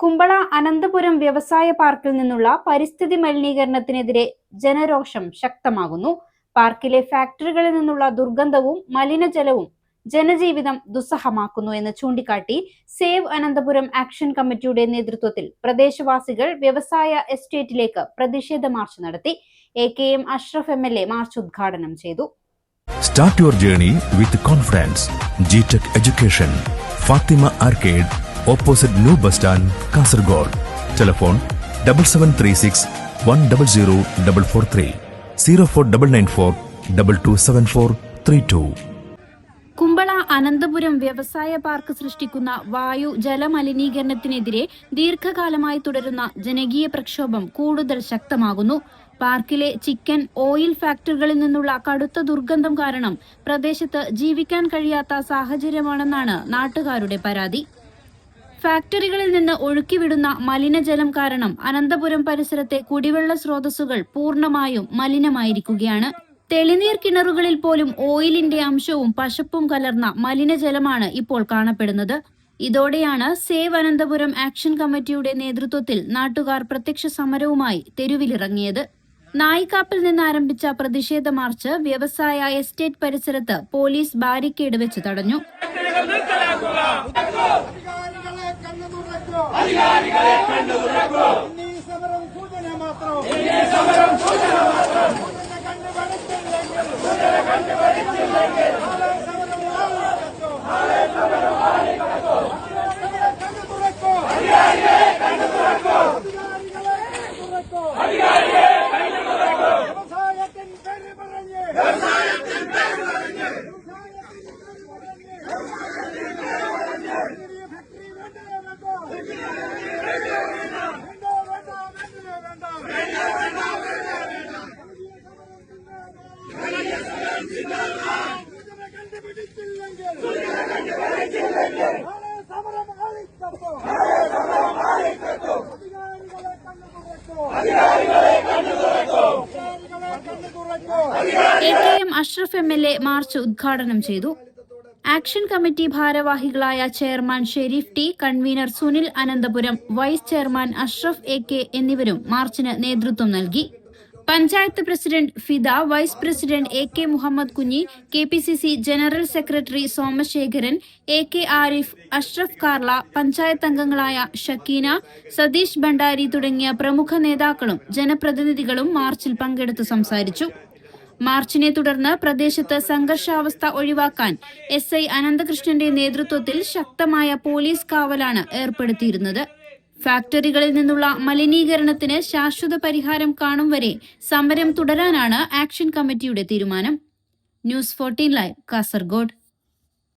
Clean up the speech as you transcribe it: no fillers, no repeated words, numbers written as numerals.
കുമ്പള അനന്തപുരം വ്യവസായ പാർക്കിൽ നിന്നുള്ള പരിസ്ഥിതി മലിനീകരണത്തിനെതിരെ ജനരോഷം ശക്തമാകുന്നു. പാർക്കിലെ ഫാക്ടറികളിൽ നിന്നുള്ള ദുർഗന്ധവും മലിനജലവും ജനജീവിതം ദുസ്സഹമാക്കുന്നു എന്ന് ചൂണ്ടിക്കാട്ടി സേവ് അനന്തപുരം ആക്ഷൻ കമ്മിറ്റിയുടെ നേതൃത്വത്തിൽ പ്രദേശവാസികൾ വ്യവസായ എസ്റ്റേറ്റിലേക്ക് പ്രതിഷേധ മാർച്ച് നടത്തി. AKM അഷ്റഫ് MLA മാർച്ച് ഉദ്ഘാടനം ചെയ്തു. Start your journey with confidence. GTech Education, Fatima Arcade, opposite New Bus Stand, Kasaragod. Telephone 7736 100 443 04994 227432. Kumbla Ananthapuram വ്യവസായ പാർക്ക് സൃഷ്ടിക്കുന്ന വായു ജലമലിനീകരണത്തിനെതിരെ ദീർഘകാലമായി തുടരുന്ന ജനകീയ പ്രക്ഷോഭം കൂടുതൽ ശക്തമാകുന്നു. പാർക്കിലെ ചിക്കൻ ഓയിൽ ഫാക്ടറികളിൽ നിന്നുള്ള കടുത്ത ദുർഗന്ധം കാരണം പ്രദേശത്ത് ജീവിക്കാൻ കഴിയാത്ത സാഹചര്യമാണെന്നാണ് നാട്ടുകാരുടെ പരാതി. ഫാക്ടറികളിൽ നിന്ന് ഒഴുക്കിവിടുന്ന മലിനജലം കാരണം അനന്തപുരം പരിസരത്തെ കുടിവെള്ള സ്രോതസ്സുകൾ പൂർണ്ണമായും മലിനമായിരിക്കുകയാണ്. തെളിനീർ കിണറുകളിൽ പോലും ഓയിലിന്റെ അംശവും പശപ്പും കലർന്ന മലിനജലമാണ് ഇപ്പോൾ കാണപ്പെടുന്നത്. ഇതോടെയാണ് സേവ് അനന്തപുരം ആക്ഷൻ കമ്മിറ്റിയുടെ നേതൃത്വത്തിൽ നാട്ടുകാർ പ്രത്യക്ഷ സമരവുമായി തെരുവിലിറങ്ങിയത്. നായിക്കാപ്പിൽ നിന്ന് ആരംഭിച്ച പ്രതിഷേധ മാർച്ച് വ്യവസായ എസ്റ്റേറ്റ് പരിസരത്ത് പോലീസ് ബാരിക്കേഡ് വെച്ച് തടഞ്ഞു. AKM അഷ്റഫ് MLA മാർച്ച് ഉദ്ഘാടനം ചെയ്തു. ആക്ഷൻ കമ്മിറ്റി ഭാരവാഹികളായ chairman Sharif T, convener Sunil Ananthapuram, vice chairman Ashraf AK എന്നിവരും മാർച്ചിന് നേതൃത്വം നൽകി. Panchayat president Fida, vice president AK Muhammad Kunhi, KPCC general secretary Somasekharan, AK Arif, Ashraf Karla, panchayat അംഗങ്ങളായ ഷക്കീന, സതീഷ് ഭണ്ഡാരി തുടങ്ങിയ പ്രമുഖ നേതാക്കളും ജനപ്രതിനിധികളും മാർച്ചിൽ പങ്കെടുത്ത് സംസാരിച്ചു. മാർച്ചിനെ തുടർന്ന് പ്രദേശത്ത് സംഘർഷാവസ്ഥ ഒഴിവാക്കാൻ SI അനന്തകൃഷ്ണന്റെ നേതൃത്വത്തിൽ ശക്തമായ പോലീസ് കാവലാണ് ഏർപ്പെടുത്തിയിരുന്നത്. ഫാക്ടറികളിൽ നിന്നുള്ള മലിനീകരണത്തിന് ശാശ്വത പരിഹാരം കാണും വരെ സമരം തുടരാനാണ് ആക്ഷൻ കമ്മിറ്റിയുടെ തീരുമാനം. News 14 live, Kasaragod.